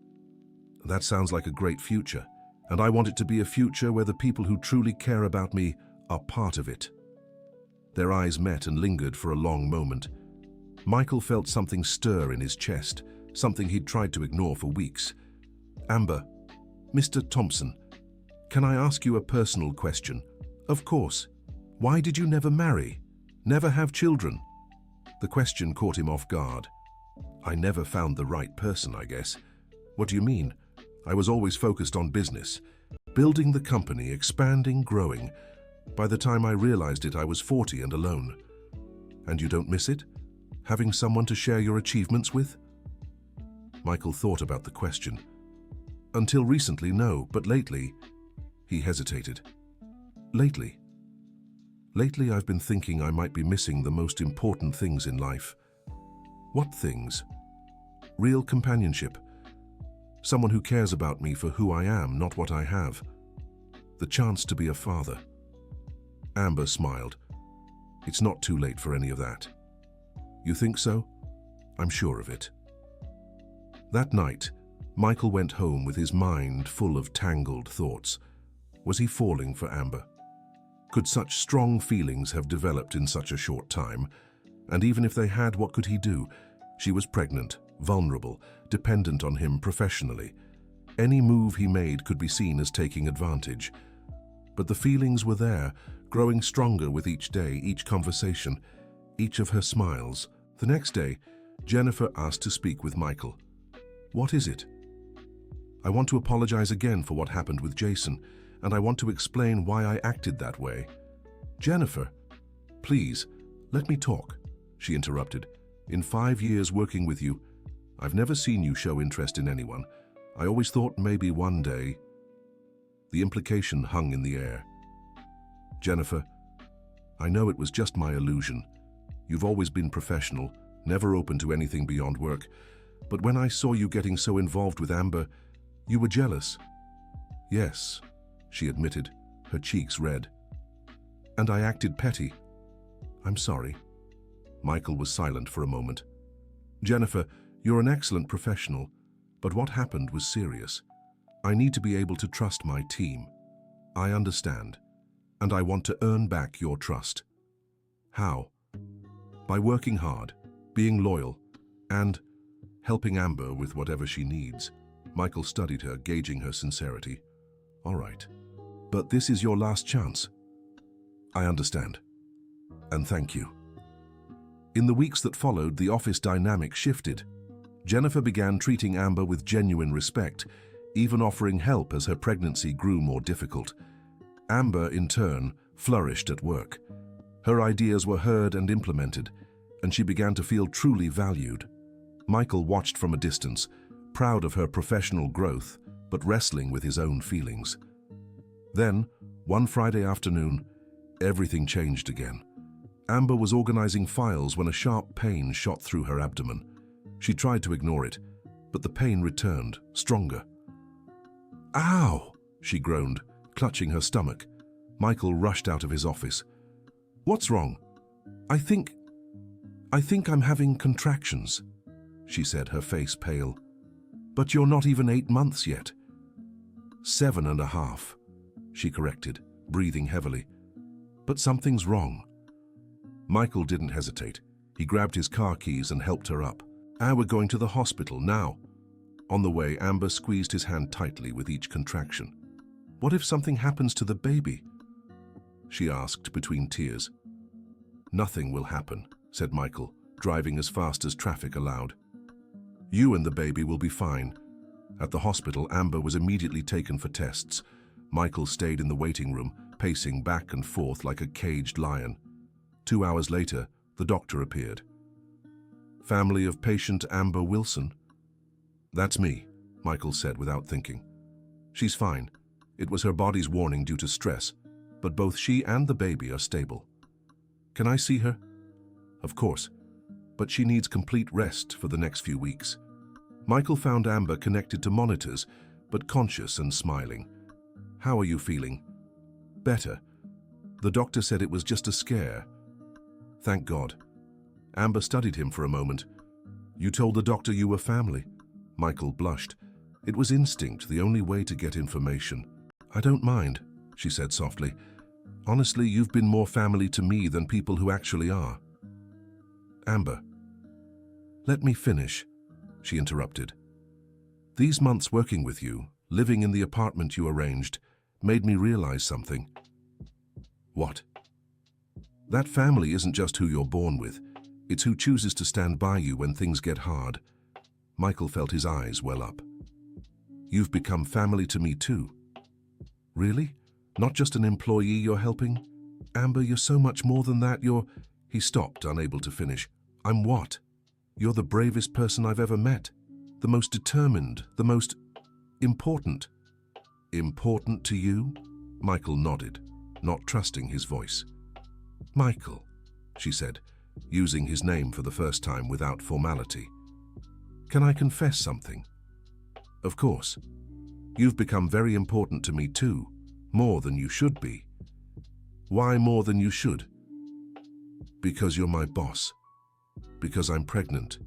That sounds like a great future, and I want it to be a future where the people who truly care about me are part of it. Their eyes met and lingered for a long moment. Michael felt something stir in his chest, something he'd tried to ignore for weeks. Amber, Mr. Thompson, can I ask you a personal question? Of course. Why did you never marry? Never have children? The question caught him off guard. I never found the right person, I guess. What do you mean? I was always focused on business, building the company, expanding, growing. By the time I realized it, I was 40 and alone. And you don't miss it? Having someone to share your achievements with? Michael thought about the question. Until recently, no, but lately, he hesitated. Lately? Lately, I've been thinking I might be missing the most important things in life. What things? Real companionship. Someone who cares about me for who I am, not what I have. The chance to be a father. Amber smiled. It's not too late for any of that. You think so? I'm sure of it. That night, Michael went home with his mind full of tangled thoughts. Was he falling for Amber? Could such strong feelings have developed in such a short time? And even if they had, what could he do? She was pregnant, vulnerable, dependent on him professionally. Any move he made could be seen as taking advantage. But the feelings were there, growing stronger with each day, each conversation, each of her smiles. The next day, Jennifer asked to speak with Michael. What is it? I want to apologize again for what happened with Jason, and I want to explain why I acted that way. Jennifer, please, let me talk, she interrupted. In 5 years working with you, I've never seen you show interest in anyone. I always thought maybe one day. The implication hung in the air. Jennifer, I know it was just my illusion. You've always been professional, never open to anything beyond work. But when I saw you getting so involved with Amber, you were jealous. Yes, she admitted, her cheeks red. And I acted petty. I'm sorry. Michael was silent for a moment. Jennifer, you're an excellent professional, but what happened was serious. I need to be able to trust my team. I understand, and I want to earn back your trust. How? By working hard, being loyal, and helping Amber with whatever she needs. Michael studied her, gauging her sincerity. All right, but this is your last chance. I understand. And thank you. In the weeks that followed, the office dynamic shifted. Jennifer began treating Amber with genuine respect, even offering help as her pregnancy grew more difficult. Amber, in turn, flourished at work. Her ideas were heard and implemented, and she began to feel truly valued. Michael watched from a distance, proud of her professional growth, but wrestling with his own feelings. Then, one Friday afternoon, everything changed again. Amber was organizing files when a sharp pain shot through her abdomen. She tried to ignore it, but the pain returned, stronger. "Ow!" she groaned, clutching her stomach. Michael rushed out of his office. "What's wrong?" I think I'm having contractions," she said, her face pale. "But you're not even 8 months yet." 7.5, she corrected, breathing heavily. "But something's wrong." Michael didn't hesitate. He grabbed his car keys and helped her up. "We're going to the hospital now." On the way, Amber squeezed his hand tightly with each contraction. "What if something happens to the baby?" she asked between tears. "Nothing will happen," said Michael, driving as fast as traffic allowed. "You and the baby will be fine." At the hospital, Amber was immediately taken for tests. Michael stayed in the waiting room, pacing back and forth like a caged lion. 2 hours later, the doctor appeared. "Family of patient Amber Wilson?" "That's me," Michael said without thinking. "She's fine. It was her body's warning due to stress, but both she and the baby are stable." "Can I see her?" "Of course, but she needs complete rest for the next few weeks." Michael found Amber connected to monitors, but conscious and smiling. "How are you feeling?" "Better. The doctor said it was just a scare." "Thank God." Amber studied him for a moment. "You told the doctor you were family?" Michael blushed. It was instinct, the only way to get information. "I don't mind," she said softly. "Honestly, you've been more family to me than people who actually are." "Amber." "Let me finish," she interrupted. "These months working with you, living in the apartment you arranged, made me realize something." "What?" "That family isn't just who you're born with. It's who chooses to stand by you when things get hard." Michael felt his eyes well up. "You've become family to me too." "Really? Not just an employee you're helping? Amber, you're so much more than that. He stopped, unable to finish. "I'm what?" "You're the bravest person I've ever met. The most determined, the most important." "Important to you?" Michael nodded, not trusting his voice. "Michael," she said, using his name for the first time without formality. "Can I confess something?" "Of course. You've become very important to me too, more than you should be." "Why more than you should?" "Because you're my boss. Because I'm pregnant.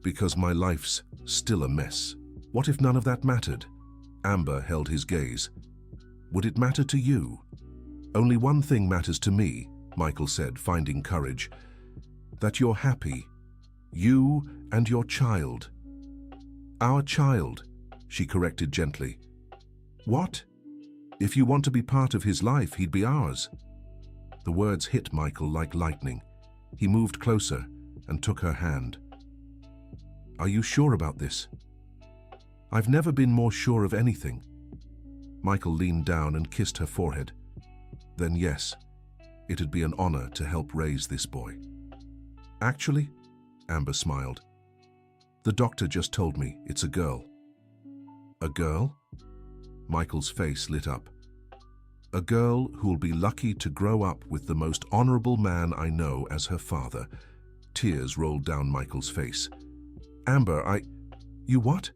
Because my life's still a mess." "What if none of that mattered?" Amber held his gaze. "Would it matter to you?" "Only one thing matters to me," Michael said, finding courage. "That you're happy. You and your child." "Our child," she corrected gently. "What?" "If you want to be part of his life, he'd be ours." The words hit Michael like lightning. He moved closer and took her hand. "Are you sure about this?" "I've never been more sure of anything." Michael leaned down and kissed her forehead. "Then yes, it'd be an honor to help raise this boy." "Actually," Amber smiled, "the doctor just told me it's a girl." "A girl?" Michael's face lit up. "A girl who'll be lucky to grow up with the most honorable man I know as her father." Tears rolled down Michael's face. "Amber, You what?"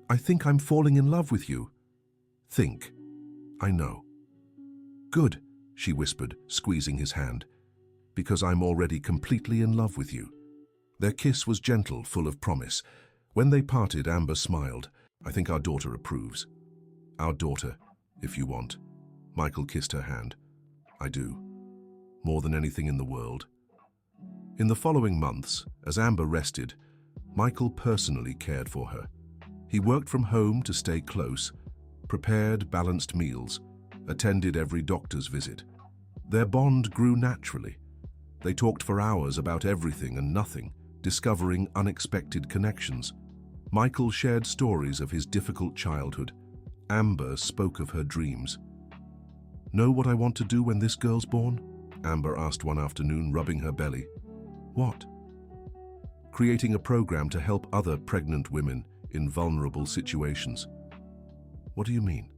"I think I'm falling in love with you." "Think. I know." "Good," she whispered, squeezing his hand. "Because I'm already completely in love with you." Their kiss was gentle, full of promise. When they parted, Amber smiled. "I think our daughter approves." "Our daughter, if you want." Michael kissed her hand. "I do. More than anything in the world." In the following months, as Amber rested, Michael personally cared for her. He worked from home to stay close, prepared balanced meals, attended every doctor's visit. Their bond grew naturally. They talked for hours about everything and nothing, discovering unexpected connections. Michael shared stories of his difficult childhood. Amber spoke of her dreams. "Know what I want to do when this girl's born?" Amber asked one afternoon, rubbing her belly. "What?" "Creating a program to help other pregnant women in vulnerable situations." "What do you mean?"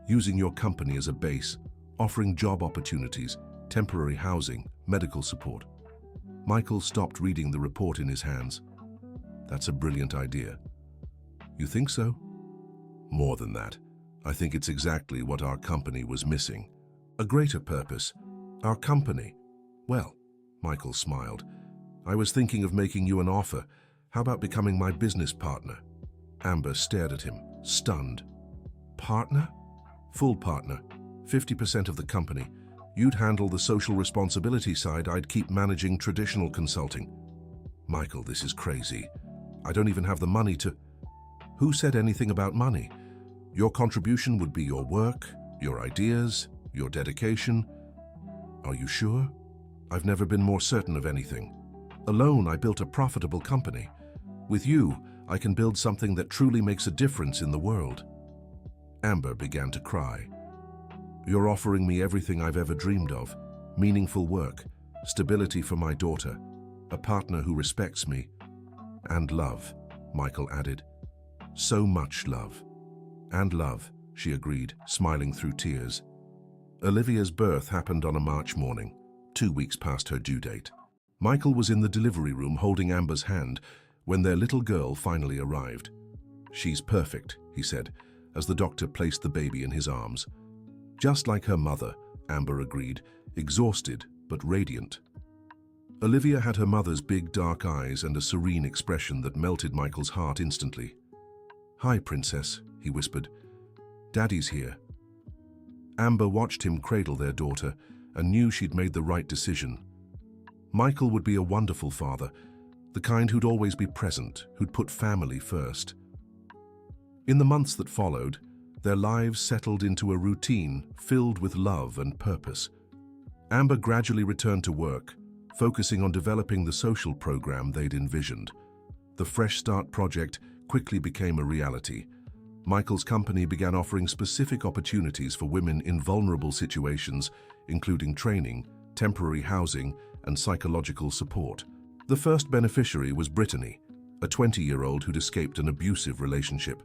"Using your company as a base, offering job opportunities, temporary housing, medical support." Michael stopped reading the report in his hands. "That's a brilliant idea." "You think so?" "More than that. I think it's exactly what our company was missing. A greater purpose. Our company." "Well," Michael smiled, "I was thinking of making you an offer. How about becoming my business partner?" Amber stared at him, stunned. "Partner?" "Full partner. 50% of the company. You'd handle the social responsibility side, I'd keep managing traditional consulting." "Michael, this is crazy. I don't even have the money to..." "Who said anything about money? Your contribution would be your work, your ideas, your dedication." "Are you sure?" "I've never been more certain of anything. Alone, I built a profitable company. With you, I can build something that truly makes a difference in the world." Amber began to cry. "You're offering me everything I've ever dreamed of. Meaningful work, stability for my daughter, a partner who respects me, and love," Michael added. "So much love." "And love," she agreed, smiling through tears. Olivia's birth happened on a March morning, 2 weeks past her due date. Michael was in the delivery room holding Amber's hand when their little girl finally arrived. "She's perfect," he said, as the doctor placed the baby in his arms. "Just like her mother," Amber agreed, exhausted but radiant. Olivia had her mother's big dark eyes and a serene expression that melted Michael's heart instantly. "Hi, Princess," he whispered. "Daddy's here." Amber watched him cradle their daughter and knew she'd made the right decision. Michael would be a wonderful father, the kind who'd always be present, who'd put family first. In the months that followed, their lives settled into a routine filled with love and purpose. Amber gradually returned to work, focusing on developing the social program they'd envisioned. The Fresh Start project quickly became a reality. Michael's company began offering specific opportunities for women in vulnerable situations, including training, temporary housing, and psychological support. The first beneficiary was Brittany, a 20-year-old who'd escaped an abusive relationship.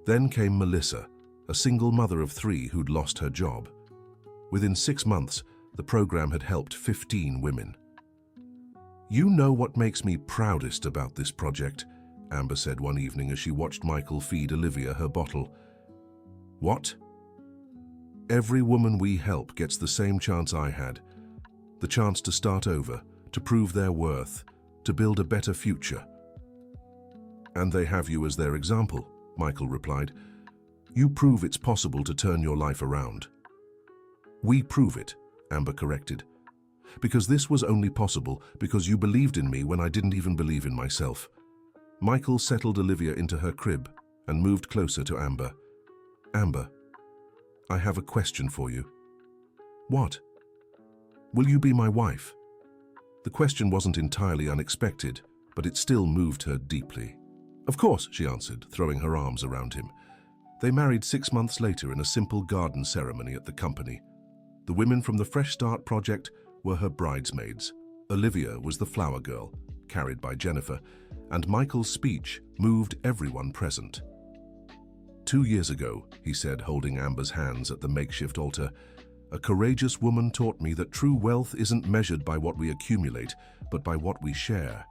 Then came Melissa, a single mother of 3 who'd lost her job. Within 6 months, the program had helped 15 women. "You know what makes me proudest about this project?" Amber said one evening as she watched Michael feed Olivia her bottle. "What?" "Every woman we help gets the same chance I had. The chance to start over, to prove their worth, to build a better future." "And they have you as their example," Michael replied. "You prove it's possible to turn your life around." "We prove it," Amber corrected. "Because this was only possible because you believed in me when I didn't even believe in myself." Michael settled Olivia into her crib and moved closer to Amber. "Amber, I have a question for you." "What?" "Will you be my wife?" The question wasn't entirely unexpected, but it still moved her deeply. "Of course," she answered, throwing her arms around him. They married 6 months later in a simple garden ceremony at the company. The women from the Fresh Start project were her bridesmaids. Olivia was the flower girl, carried by Jennifer, and Michael's speech moved everyone present. 2 years ago," he said, holding Amber's hands at the makeshift altar, "a courageous woman taught me that true wealth isn't measured by what we accumulate, but by what we share.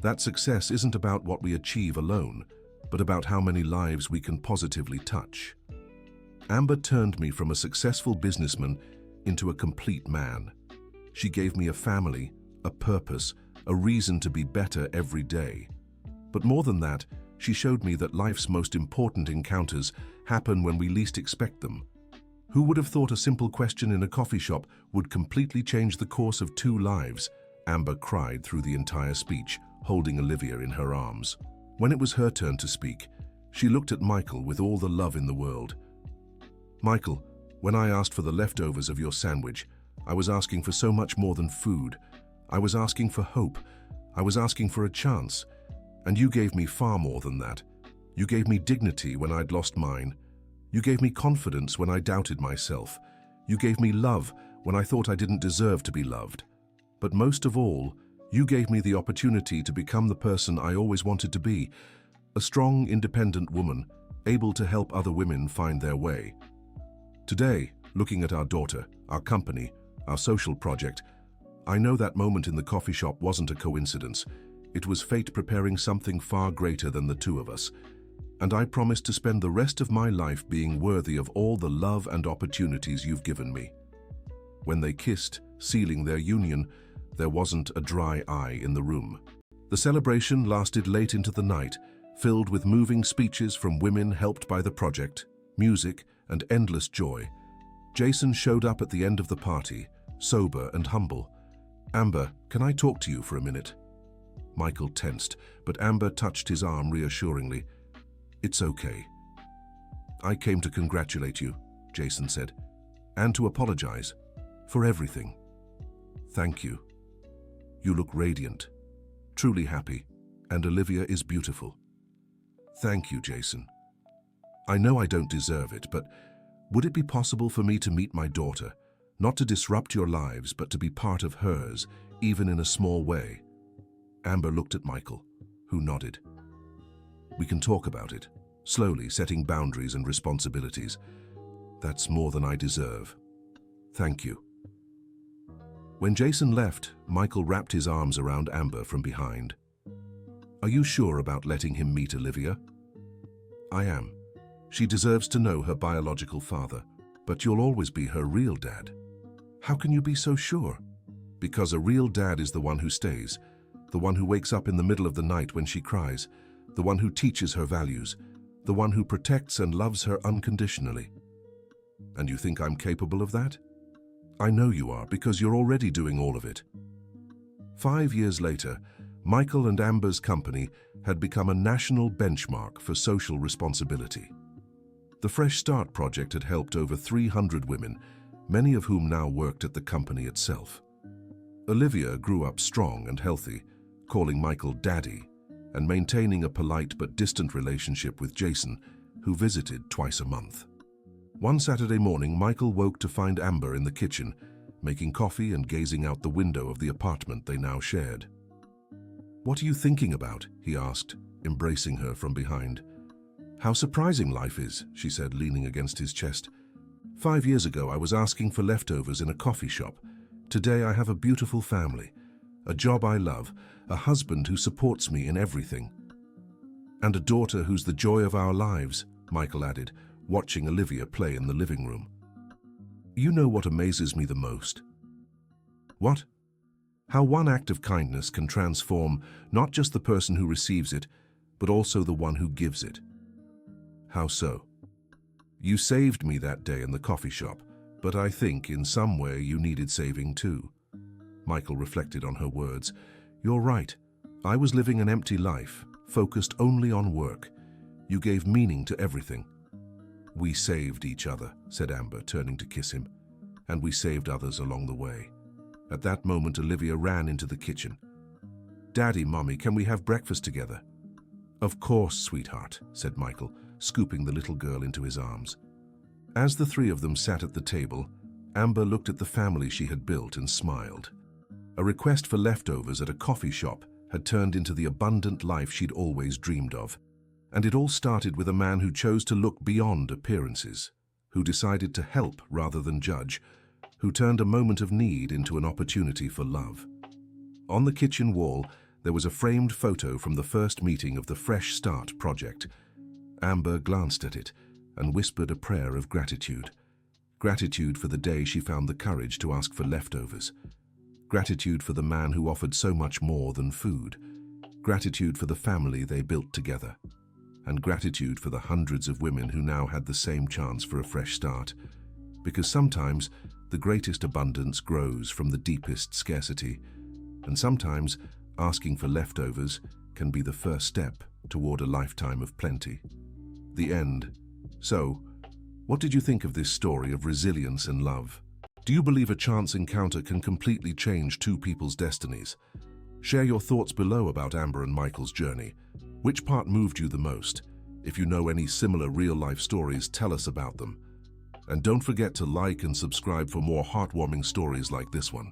That success isn't about what we achieve alone, but about how many lives we can positively touch." Amber turned me from a successful businessman into a complete man. She gave me a family, a purpose, a reason to be better every day. But more than that, she showed me that life's most important encounters happen when we least expect them. Who would have thought a simple question in a coffee shop would completely change the course of 2 lives? Amber cried through the entire speech, holding Olivia in her arms. When it was her turn to speak, she looked at Michael with all the love in the world. "Michael, when I asked for the leftovers of your sandwich, I was asking for so much more than food. I was asking for hope. I was asking for a chance. And you gave me far more than that. You gave me dignity when I'd lost mine. You gave me confidence when I doubted myself. You gave me love when I thought I didn't deserve to be loved. But most of all, you gave me the opportunity to become the person I always wanted to be, a strong, independent woman, able to help other women find their way." Today, looking at our daughter, our company, our social project, I know that moment in the coffee shop wasn't a coincidence. It was fate preparing something far greater than the two of us. And I promise to spend the rest of my life being worthy of all the love and opportunities you've given me. When they kissed, sealing their union, there wasn't a dry eye in the room. The celebration lasted late into the night, filled with moving speeches from women helped by the project, music, and endless joy. Jason showed up at the end of the party, sober and humble. "Amber, can I talk to you for a minute?" Michael tensed, but Amber touched his arm reassuringly. "It's okay." "I came to congratulate you," Jason said, "and to apologize for everything. Thank you. You look radiant, truly happy, and Olivia is beautiful." "Thank you, Jason. I know I don't deserve it, but would it be possible for me to meet my daughter, not to disrupt your lives, but to be part of hers, even in a small way?" Amber looked at Michael, who nodded. "We can talk about it, slowly setting boundaries and responsibilities. That's more than I deserve. Thank you." When Jason left, Michael wrapped his arms around Amber from behind. "Are you sure about letting him meet Olivia?" "I am. She deserves to know her biological father, but you'll always be her real dad." "How can you be so sure?" "Because a real dad is the one who stays, the one who wakes up in the middle of the night when she cries, the one who teaches her values, the one who protects and loves her unconditionally." "And you think I'm capable of that?" "I know you are, because you're already doing all of it." 5 years later, Michael and Amber's company had become a national benchmark for social responsibility. The Fresh Start project had helped over 300 women, many of whom now worked at the company itself. Olivia grew up strong and healthy, calling Michael Daddy, and maintaining a polite but distant relationship with Jason, who visited twice a month. One Saturday morning, Michael woke to find Amber in the kitchen, making coffee and gazing out the window of the apartment they now shared. "What are you thinking about?" he asked, embracing her from behind. "How surprising life is," she said, leaning against his chest. 5 years ago, I was asking for leftovers in a coffee shop. Today, I have a beautiful family, a job I love, a husband who supports me in everything. And a daughter who's the joy of our lives," Michael added, watching Olivia play in the living room. "You know what amazes me the most?" "What?" "How one act of kindness can transform not just the person who receives it, but also the one who gives it." "How so?" "You saved me that day in the coffee shop, but I think in some way you needed saving too." Michael reflected on her words. "You're right. I was living an empty life, focused only on work. You gave meaning to everything." "We saved each other," said Amber, turning to kiss him. "And we saved others along the way." At that moment, Olivia ran into the kitchen. "Daddy, Mommy, can we have breakfast together?" "Of course, sweetheart," said Michael, scooping the little girl into his arms. As the three of them sat at the table, Amber looked at the family she had built and smiled. A request for leftovers at a coffee shop had turned into the abundant life she'd always dreamed of. And it all started with a man who chose to look beyond appearances, who decided to help rather than judge, who turned a moment of need into an opportunity for love. On the kitchen wall, there was a framed photo from the first meeting of the Fresh Start project. Amber glanced at it and whispered a prayer of gratitude. Gratitude for the day she found the courage to ask for leftovers. Gratitude for the man who offered so much more than food. Gratitude for the family they built together. And gratitude for the hundreds of women who now had the same chance for a fresh start. Because sometimes the greatest abundance grows from the deepest scarcity, and sometimes asking for leftovers can be the first step toward a lifetime of plenty. The end. So, what did you think of this story of resilience and love? Do you believe a chance encounter can completely change two people's destinies? Share your thoughts below about Amber and Michael's journey. Which part moved you the most? If you know any similar real-life stories, tell us about them. And don't forget to like and subscribe for more heartwarming stories like this one.